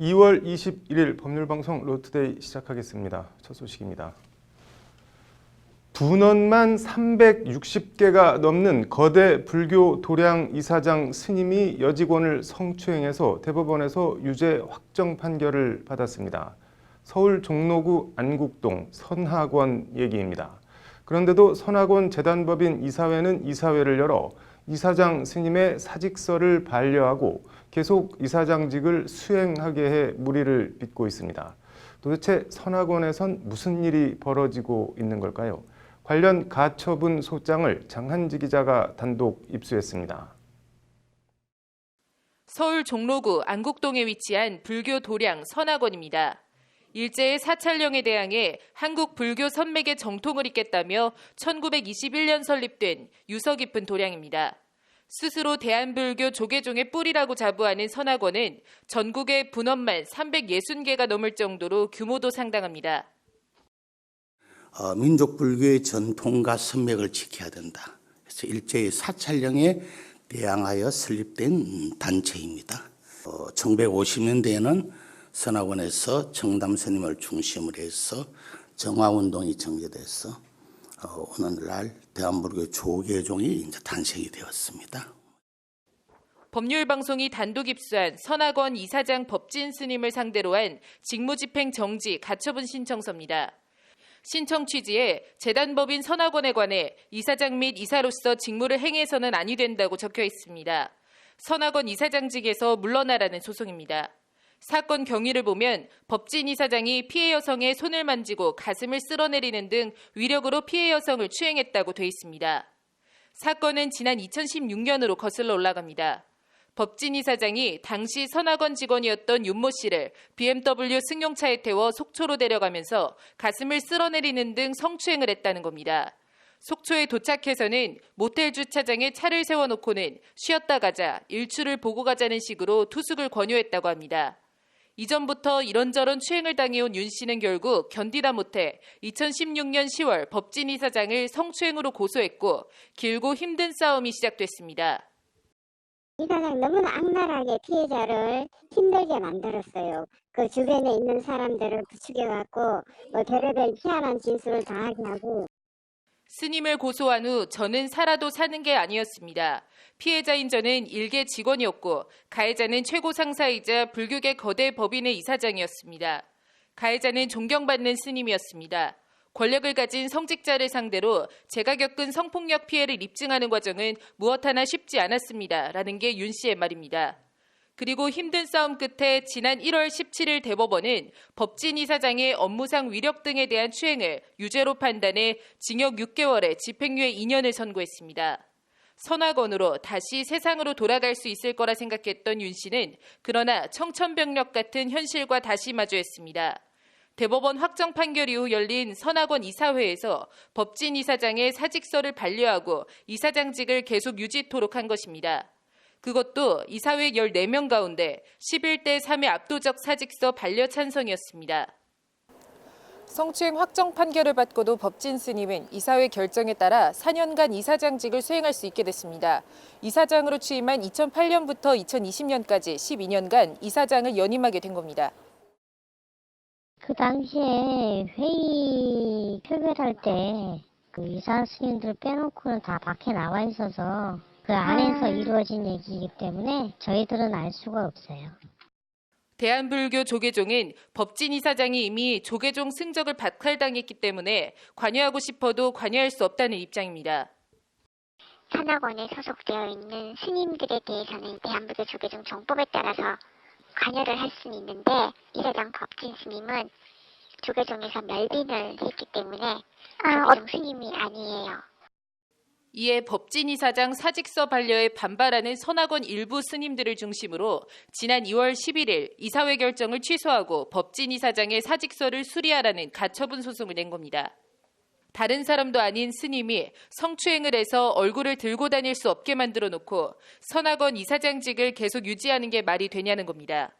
2월 21일 법률방송 로투데이 시작하겠습니다. 첫 소식입니다. 분원만 360개가 넘는 거대 불교 도량 이사장 스님이 여직원을 성추행해서 대법원에서 유죄 확정 판결을 받았습니다. 서울 종로구 안국동 선학원 얘기입니다. 그런데도 선학원 재단법인 이사회는 이사회를 열어 이사장 스님의 사직서를 반려하고 계속 이사장직을 수행하게 해 물의를 빚고 있습니다. 도대체 선학원에선 무슨 일이 벌어지고 있는 걸까요? 관련 가처분 소장을 장한지 기자가 단독 입수했습니다. 서울 종로구 안국동에 위치한 불교 도량 선학원입니다. 일제의 사찰령에 대항해 한국 불교 선맥의 정통을 잇겠다며 1921년 설립된 유서 깊은 도량입니다. 스스로 대한불교 조계종의 뿌리라고 자부하는 선학원은 전국의 분원만 360개가 넘을 정도로 규모도 상당합니다. 민족 불교의 전통과 선맥을 지켜야 된다. 그래서 일제의 사찰령에 대항하여 설립된 단체입니다. 1950년대에는 선학원에서 정담 스님을 중심으로 해서 정화운동이 전개돼서 오늘날 대한불교 조계종이 이제 탄생이 되었습니다. 법률방송이 단독 입수한 선학원 이사장 법진 스님을 상대로 한 직무집행 정지 가처분 신청서입니다. 신청 취지에 재단법인 선학원에 관해 이사장 및 이사로서 직무를 행해서는 아니 된다고 적혀 있습니다. 선학원 이사장직에서 물러나라는 소송입니다. 사건 경위를 보면 법진 이사장이 피해 여성의 손을 만지고 가슴을 쓸어내리는 등 위력으로 피해 여성을 추행했다고 돼 있습니다. 사건은 지난 2016년으로 거슬러 올라갑니다. 법진 이사장이 당시 선학원 직원이었던 윤모 씨를 BMW 승용차에 태워 속초로 데려가면서 가슴을 쓸어내리는 등 성추행을 했다는 겁니다. 속초에 도착해서는 모텔 주차장에 차를 세워놓고는 쉬었다 가자, 일출을 보고 가자는 식으로 투숙을 권유했다고 합니다. 이전부터 이런저런 추행을 당해온 윤 씨는 결국 견디다 못해 2016년 10월 법진 이사장을 성추행으로 고소했고 길고 힘든 싸움이 시작됐습니다. 이사장 너무나 악랄하게 피해자를 힘들게 만들었어요. 그 주변에 있는 사람들을 부추겨갖고 별의별 희한한 진술을 다 하게 하고. 스님을 고소한 후 저는 살아도 사는 게 아니었습니다. 피해자인 저는 일개 직원이었고 가해자는 최고 상사이자 불교계 거대 법인의 이사장이었습니다. 가해자는 존경받는 스님이었습니다. 권력을 가진 성직자를 상대로 제가 겪은 성폭력 피해를 입증하는 과정은 무엇 하나 쉽지 않았습니다. 라는 게 윤 씨의 말입니다. 그리고 힘든 싸움 끝에 지난 1월 17일 대법원은 법진 이사장의 업무상 위력 등에 대한 추행을 유죄로 판단해 징역 6개월에 집행유예 2년을 선고했습니다. 선학원으로 다시 세상으로 돌아갈 수 있을 거라 생각했던 윤 씨는 그러나 청천벽력 같은 현실과 다시 마주했습니다. 대법원 확정 판결 이후 열린 선학원 이사회에서 법진 이사장의 사직서를 반려하고 이사장직을 계속 유지토록 한 것입니다. 그것도 이사회 14명 가운데 11대 3의 압도적 사직서 반려 찬성이었습니다. 성추행 확정 판결을 받고도 법진 스님은 이사회 결정에 따라 4년간 이사장직을 수행할 수 있게 됐습니다. 이사장으로 취임한 2008년부터 2020년까지 12년간 이사장을 연임하게 된 겁니다. 그 당시에 회의 표결할 때 그 이사 스님들 빼놓고는 다 밖에 나와 있어서 그 안에서 이루어진 얘기이기 때문에 저희들은 알 수가 없어요. 대한불교 조계종은 법진 이사장이 이미 조계종 승적을 박탈당했기 때문에 관여하고 싶어도 관여할 수 없다는 입장입니다. 선학원에 소속되어 있는 스님들에 대해서는 대한불교 조계종 정법에 따라서 관여를 할 수는 있는데 이사장 법진 스님은 조계종에서 멸빈을 했기 때문에 조계종 스님이 아니에요. 이에 법진 이사장 사직서 반려에 반발하는 선학원 일부 스님들을 중심으로 지난 2월 11일 이사회 결정을 취소하고 법진 이사장의 사직서를 수리하라는 가처분 소송을 낸 겁니다. 다른 사람도 아닌 스님이 성추행을 해서 얼굴을 들고 다닐 수 없게 만들어 놓고 선학원 이사장직을 계속 유지하는 게 말이 되냐는 겁니다.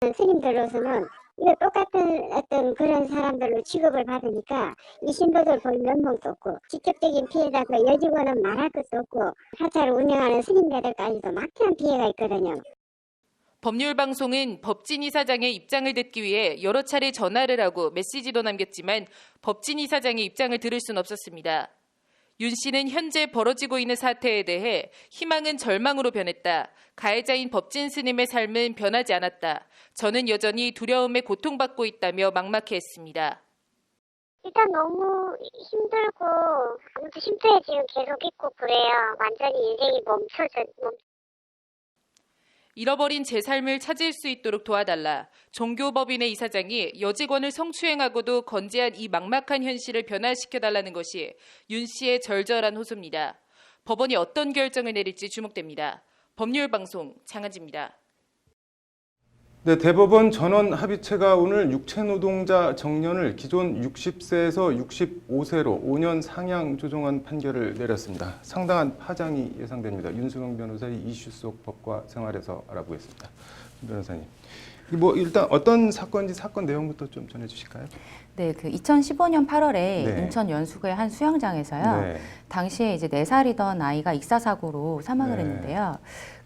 스님들로서는 이거 똑같은 어떤 그런 사람들로 취급을 받으니까 이 신도들 볼 면목도 없고 직접적인 피해자도 여직원은 말할 것도 없고 사찰을 운영하는 스님들까지도 막대한 피해가 있거든요. 법률방송은 법진 이사장의 입장을 듣기 위해 여러 차례 전화를 하고 메시지도 남겼지만 법진 이사장의 입장을 들을 순 없었습니다. 윤 씨는 현재 벌어지고 있는 사태에 대해 희망은 절망으로 변했다. 가해자인 법진 스님의 삶은 변하지 않았다. 저는 여전히 두려움에 고통받고 있다며 막막해했습니다. 일단 너무 힘들고 아무튼 쉼터에 지금 계속 있고 그래요. 완전히 인생이 잃어버린 제 삶을 찾을 수 있도록 도와달라. 종교법인의 이사장이 여직원을 성추행하고도 건재한 이 막막한 현실을 변화시켜달라는 것이 윤 씨의 절절한 호소입니다. 법원이 어떤 결정을 내릴지 주목됩니다. 법률방송 장한지입니다. 네, 대법원 전원 합의체가 오늘 육체노동자 정년을 기존 60세에서 65세로 5년 상향 조정한 판결을 내렸습니다. 상당한 파장이 예상됩니다. 윤수경 변호사의 이슈 속 법과 생활에서 알아보겠습니다. 변호사님, 일단 어떤 사건인지 사건 내용부터 좀 전해주실까요? 네, 그 2015년 8월에 네. 인천 연수구의 한 수영장에서요. 네. 당시에 이제 4살이던 아이가 익사사고로 사망을 네. 했는데요.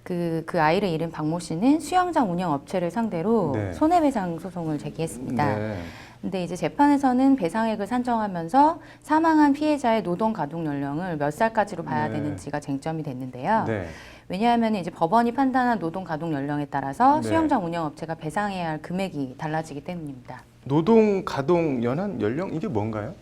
그 아이를 잃은 박모 씨는 수영장 운영 업체를 상대로 네. 손해배상 소송을 제기했습니다. 네. 근데 이제 재판에서는 배상액을 산정하면서 사망한 피해자의 노동 가동 연령을 몇 살까지로 봐야 네. 되는지가 쟁점이 됐는데요. 네. 왜냐하면 이제 법원이 판단한 노동 가동 연령에 따라서 네. 수영장 운영 업체가 배상해야 할 금액이 달라지기 때문입니다. 노동 가동 연령 이게 뭔가요?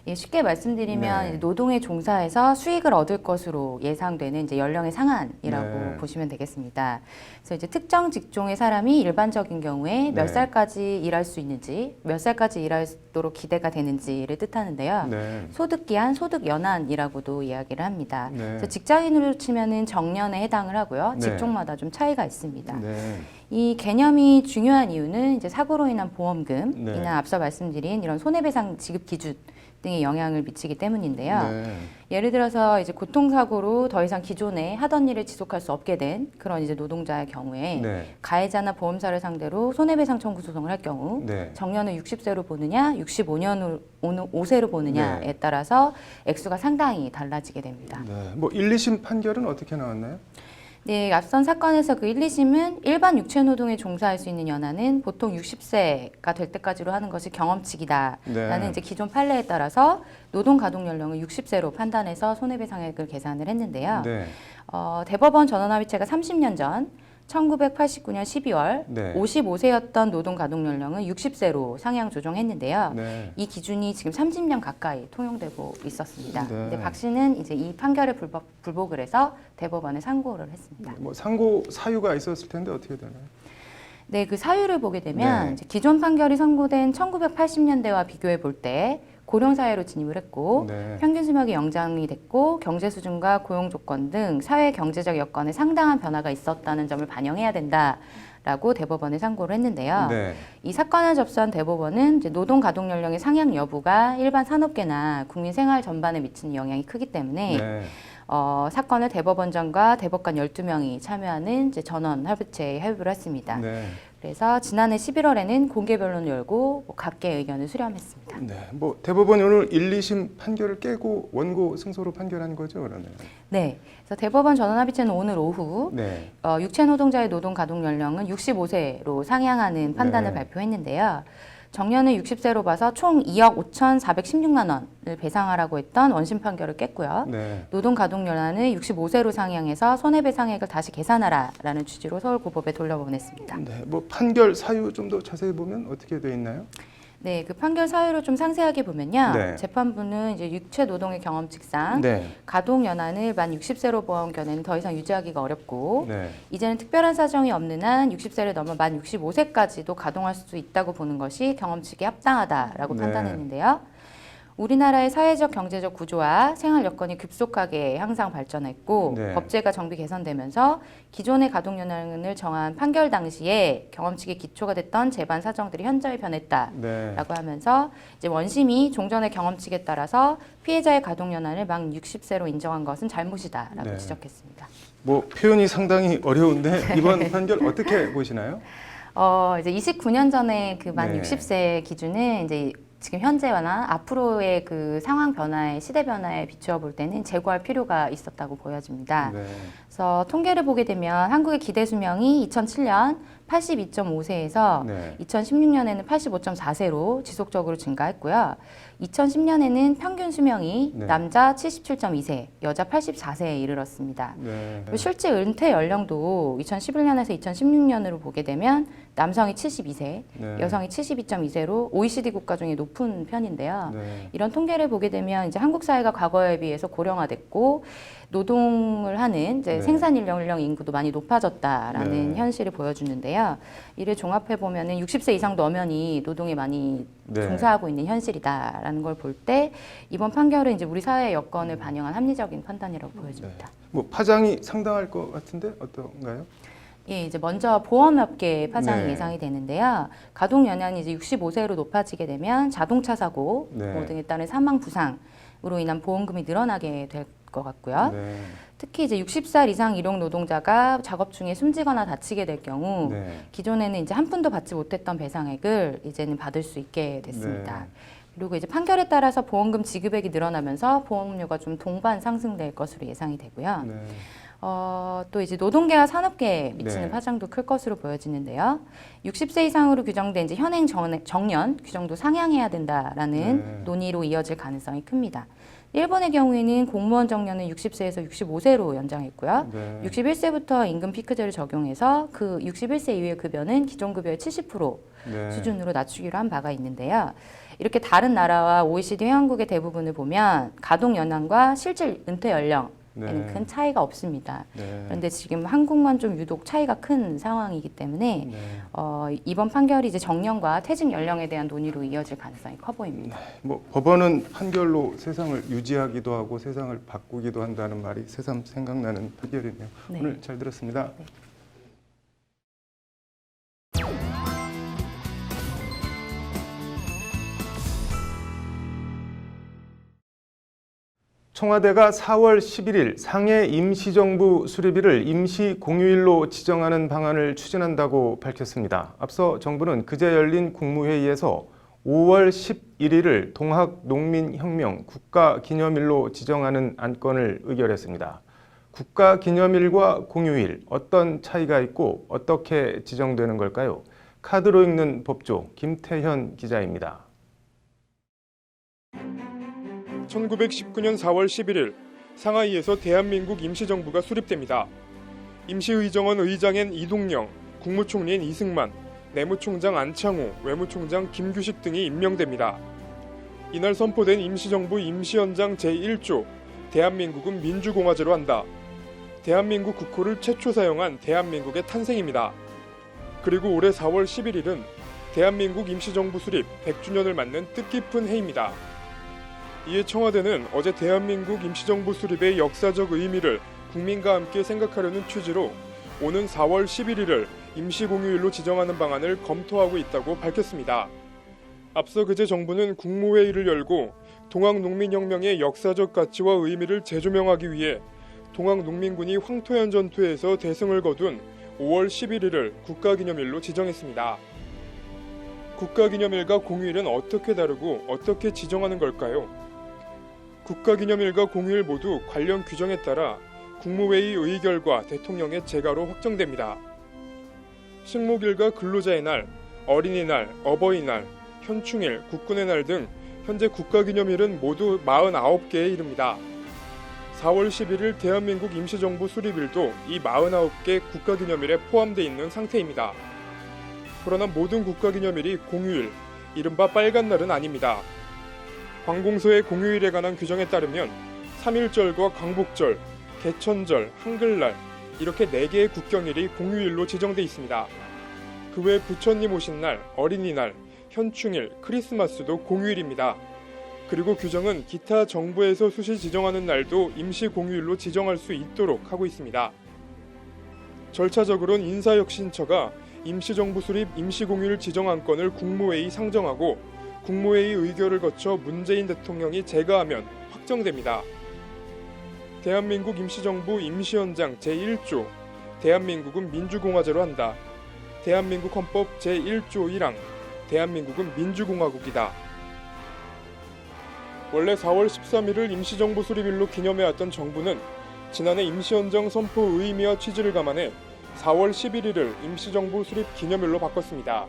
예, 쉽게 말씀드리면 네. 이제 노동에 종사해서 수익을 얻을 것으로 예상되는 이제 연령의 상한이라고 네. 보시면 되겠습니다. 그래서 이제 특정 직종의 사람이 일반적인 경우에 몇 네. 살까지 일할 수 있는지, 몇 살까지 일하도록 기대가 되는지를 뜻하는데요. 네. 소득기한, 소득연한이라고도 이야기를 합니다. 네. 그래서 직장인으로 치면은 정년에 해당을 하고요. 네. 직종마다 좀 차이가 있습니다. 네. 이 개념이 중요한 이유는 이제 사고로 인한 보험금이나 네. 앞서 말씀드린 이런 손해배상 지급 기준 등의 영향을 미치기 때문인데요. 네. 예를 들어서 이제 교통사고로 더 이상 기존에 하던 일을 지속할 수 없게 된 그런 이제 노동자의 경우에 네. 가해자나 보험사를 상대로 손해배상 청구 소송을 할 경우 네. 정년을 60세로 보느냐, 65년으로 5세로 보느냐에 네. 따라서 액수가 상당히 달라지게 됩니다. 네. 1, 2심 판결은 어떻게 나왔나요? 네, 앞선 사건에서 그 1, 2심은 일반 육체노동에 종사할 수 있는 연한은 보통 60세가 될 때까지로 하는 것이 경험칙이다 라는 네. 이제 기존 판례에 따라서 노동 가동 연령을 60세로 판단해서 손해배상액을 계산을 했는데요. 네. 대법원 전원합의체가 30년 전 1989년 12월 네. 55세였던 노동 가동 연령은 60세로 상향 조정했는데요. 네. 이 기준이 지금 30년 가까이 통용되고 있었습니다. 네. 근데 박 씨는 이제 이 판결을 불복을 해서 대법원에 상고를 했습니다. 상고 사유가 있었을 텐데 어떻게 되나요? 네, 그 사유를 보게 되면 네. 이제 기존 판결이 선고된 1980년대와 비교해 볼 때 고령사회로 진입을 했고 네. 평균 수명이 연장이 됐고 경제 수준과 고용 조건 등 사회 경제적 여건에 상당한 변화가 있었다는 점을 반영해야 된다라고 대법원에 상고를 했는데요. 네. 이 사건을 접수한 대법원은 이제 노동 가동 연령의 상향 여부가 일반 산업계나 국민 생활 전반에 미치는 영향이 크기 때문에 네. 사건을 대법원장과 대법관 12명이 참여하는 이제 전원 합의체에 협의를 했습니다. 네. 그래서 지난해 11월에는 공개 변론을 열고 각계의 의견을 수렴했습니다. 네. 대법원이 오늘 1, 2심 판결을 깨고 원고 승소로 판결한 거죠, 그러면? 네, 그래서 대법원 전원합의체는 오늘 오후 네. 육체노동자의 노동 가동 연령은 65세로 상향하는 판단을 네. 발표했는데요. 정년을 60세로 봐서 총 2억 5,416만 원을 배상하라고 했던 원심 판결을 깼고요. 네. 노동 가동 연한을 65세로 상향해서 손해배상액을 다시 계산하라라는 취지로 서울고법에 돌려보냈습니다. 네. 판결 사유 좀 더 자세히 보면 어떻게 돼 있나요? 네, 그 판결 사유를 좀 상세하게 보면요. 네. 재판부는 이제 육체 노동의 경험칙상 네. 가동 연한을 만 60세로 보한 견해는 더 이상 유지하기가 어렵고 네. 이제는 특별한 사정이 없는 한 60세를 넘어 만 65세까지도 가동할 수 있다고 보는 것이 경험칙에 합당하다라고 네. 판단했는데요. 우리나라의 사회적 경제적 구조와 생활 여건이 급속하게 향상 발전했고 네. 법제가 정비 개선되면서 기존의 가동 연한을 정한 판결 당시에 경험칙의 기초가 됐던 재반 사정들이 현저히 변했다라고 네. 하면서 이제 원심이 종전의 경험칙에 따라서 피해자의 가동 연한을 만 60세로 인정한 것은 잘못이다라고 네. 지적했습니다. 표현이 상당히 어려운데 이번 판결 어떻게 보시나요? 이제 29년 전에 그 만 네. 60세 기준은 이제 지금 현재와나 앞으로의 그 상황 변화에 시대 변화에 비추어 볼 때는 재고할 필요가 있었다고 보여집니다. 네. 그래서 통계를 보게 되면 한국의 기대 수명이 2007년 82.5세에서 네. 2016년에는 85.4세로 지속적으로 증가했고요. 2010년에는 평균 수명이 네. 남자 77.2세, 여자 84세에 이르렀습니다. 네. 그리고 실제 은퇴 연령도 2011년에서 2016년으로 보게 되면 남성이 72세, 네. 여성이 72.2세로 OECD 국가 중에 높은 편인데요. 네. 이런 통계를 보게 되면 이제 한국 사회가 과거에 비해서 고령화됐고 노동을 하는 이제 네. 생산 연령 인구도 많이 높아졌다라는 네. 현실을 보여주는데요. 이를 종합해 보면은 60세 이상 넘연이 노동에 많이 네. 종사하고 있는 현실이다라는 걸 볼 때 이번 판결은 이제 우리 사회의 여건을 반영한 합리적인 판단이라고 보여집니다. 뭐 파장이 상당할 것 같은데 어떤가요? 예, 이제 먼저 보험업계 파장이 네. 예상이 되는데요. 가동 연한이 이제 65세로 높아지게 되면 자동차 사고 네. 등에 따른 사망 부상으로 인한 보험금이 늘어나게 될 것 같고요. 네. 특히 이제 60살 이상 일용 노동자가 작업 중에 숨지거나 다치게 될 경우 네. 기존에는 이제 한 푼도 받지 못했던 배상액을 이제는 받을 수 있게 됐습니다. 네. 그리고 이제 판결에 따라서 보험금 지급액이 늘어나면서 보험료가 좀 동반 상승될 것으로 예상이 되고요. 네. 또 이제 노동계와 산업계에 미치는 네. 파장도 클 것으로 보여지는데요. 60세 이상으로 규정된 이제 현행 정년 규정도 상향해야 된다라는 네. 논의로 이어질 가능성이 큽니다. 일본의 경우에는 공무원 정년은 60세에서 65세로 연장했고요. 네. 61세부터 임금 피크제를 적용해서 그 61세 이후의 급여는 기존 급여의 70% 네. 수준으로 낮추기로 한 바가 있는데요. 이렇게 다른 나라와 OECD 회원국의 대부분을 보면 가동 연한과 실질 은퇴 연령에는 네. 큰 차이가 없습니다. 네. 그런데 지금 한국만 좀 유독 차이가 큰 상황이기 때문에 네. 이번 판결이 이제 정년과 퇴직 연령에 대한 논의로 이어질 가능성이 커 보입니다. 뭐 법원은 판결로 세상을 유지하기도 하고 세상을 바꾸기도 한다는 말이 새삼 생각나는 판결이네요. 네. 오늘 잘 들었습니다. 청와대가 4월 11일 상해 임시정부 수립일을 임시공휴일로 지정하는 방안을 추진한다고 밝혔습니다. 앞서 정부는 그제 열린 국무회의에서 5월 11일을 동학농민혁명 국가기념일로 지정하는 안건을 의결했습니다. 국가기념일과 공휴일 어떤 차이가 있고 어떻게 지정되는 걸까요? 카드로 읽는 법조 김태현 기자입니다. 1919년 4월 11일 상하이에서 대한민국 임시정부가 수립됩니다. 임시의정원 의장엔 이동영, 국무총리인 이승만, 내무총장 안창호, 외무총장 김규식 등이 임명됩니다. 이날 선포된 임시정부 임시연장 제1조 대한민국은 민주공화제로 한다. 대한민국 국호를 최초 사용한 대한민국의 탄생입니다. 그리고 올해 4월 11일은 대한민국 임시정부 수립 100주년을 맞는 뜻깊은 해입니다. 이에 청와대는 어제 대한민국 임시정부 수립의 역사적 의미를 국민과 함께 생각하려는 취지로 오는 4월 11일을 임시공휴일로 지정하는 방안을 검토하고 있다고 밝혔습니다. 앞서 그제 정부는 국무회의를 열고 동학농민혁명의 역사적 가치와 의미를 재조명하기 위해 동학농민군이 황토현 전투에서 대승을 거둔 5월 11일을 국가기념일로 지정했습니다. 국가기념일과 공휴일은 어떻게 다르고 어떻게 지정하는 걸까요? 국가기념일과 공휴일 모두 관련 규정에 따라 국무회의 의결과 대통령의 재가로 확정됩니다. 식목일과 근로자의 날, 어린이날, 어버이날, 현충일, 국군의 날 등 현재 국가기념일은 모두 49개에 이릅니다. 4월 11일 대한민국 임시정부 수립일도 이 49개 국가기념일에 포함되어 있는 상태입니다. 그러나 모든 국가기념일이 공휴일, 이른바 빨간 날은 아닙니다. 관공서의 공휴일에 관한 규정에 따르면 3.1절과 광복절, 개천절, 한글날 이렇게 4개의 국경일이 공휴일로 지정돼 있습니다. 그 외 부처님 오신 날, 어린이날, 현충일, 크리스마스도 공휴일입니다. 그리고 규정은 기타 정부에서 수시 지정하는 날도 임시 공휴일로 지정할 수 있도록 하고 있습니다. 절차적으로는 인사혁신처가 임시정부 수립 임시공휴일 지정 안건을 국무회의 상정하고 국무회의 의결을 거쳐 문재인 대통령이 재가하면 확정됩니다. 대한민국 임시정부 임시연장 제1조 대한민국은 민주공화제로 한다. 대한민국 헌법 제1조 1항 대한민국은 민주공화국이다. 원래 4월 13일을 임시정부 수립일로 기념해왔던 정부는 지난해 임시헌정 선포 의미와 취지를 감안해 4월 11일을 임시정부 수립 기념일로 바꿨습니다.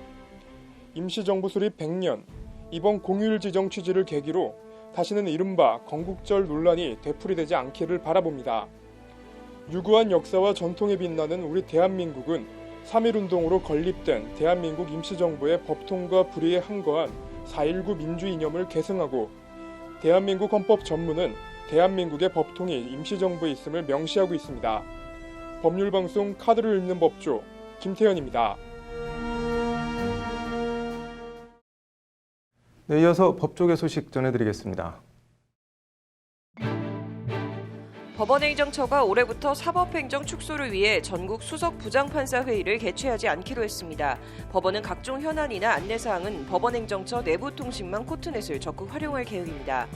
임시정부 수립 100년, 이번 공휴일 지정 취지를 계기로 다시는 이른바 건국절 논란이 되풀이되지 않기를 바라봅니다. 유구한 역사와 전통에 빛나는 우리 대한민국은 3.1운동으로 건립된 대한민국 임시정부의 법통과 불의에 항거한 4.19 민주 이념을 계승하고 대한민국 헌법 전문은 대한민국의 법통이 임시정부에 있음을 명시하고 있습니다. 법률방송 카드를 읽는 법조 김태현입니다. 네, 이어서 법조계 소식 전해드리겠습니다. 법원행정처가 올해부터 사법행정 축소를 위해 전국 수석 부장판사 회의를 개최하지 않기로 했습니다. 법원은 각종 현안이나 안내사항은 법원행정처 내부통신망 코트넷을 적극 활용할 계획입니다.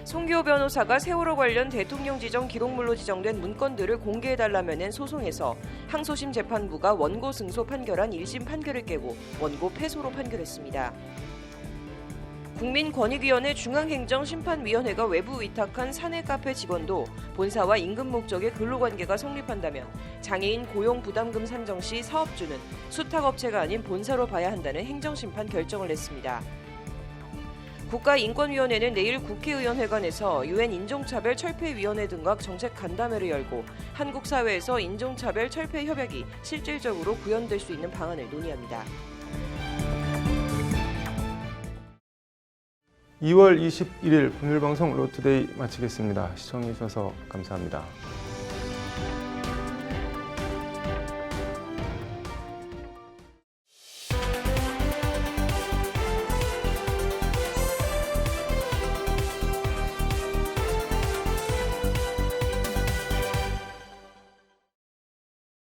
송기호 변호사가 세월호 관련 대통령 지정 기록물로 지정된 문건들을 공개해달라며 낸 소송에서 항소심 재판부가 원고 승소 판결한 1심 판결을 깨고 원고 패소로 판결했습니다. 국민권익위원회 중앙행정심판위원회가 외부 위탁한 사내 카페 직원도 본사와 임금 목적의 근로관계가 성립한다면 장애인 고용부담금 산정 시 사업주는 수탁업체가 아닌 본사로 봐야 한다는 행정심판 결정을 냈습니다. 국가인권위원회는 내일 국회의원회관에서 유엔 인종차별 철폐위원회 등과 정책 간담회를 열고 한국 사회에서 인종차별 철폐 협약이 실질적으로 구현될 수 있는 방안을 논의합니다. 2월 21일 법률방송 로투데이 마치겠습니다. 시청해주셔서 감사합니다.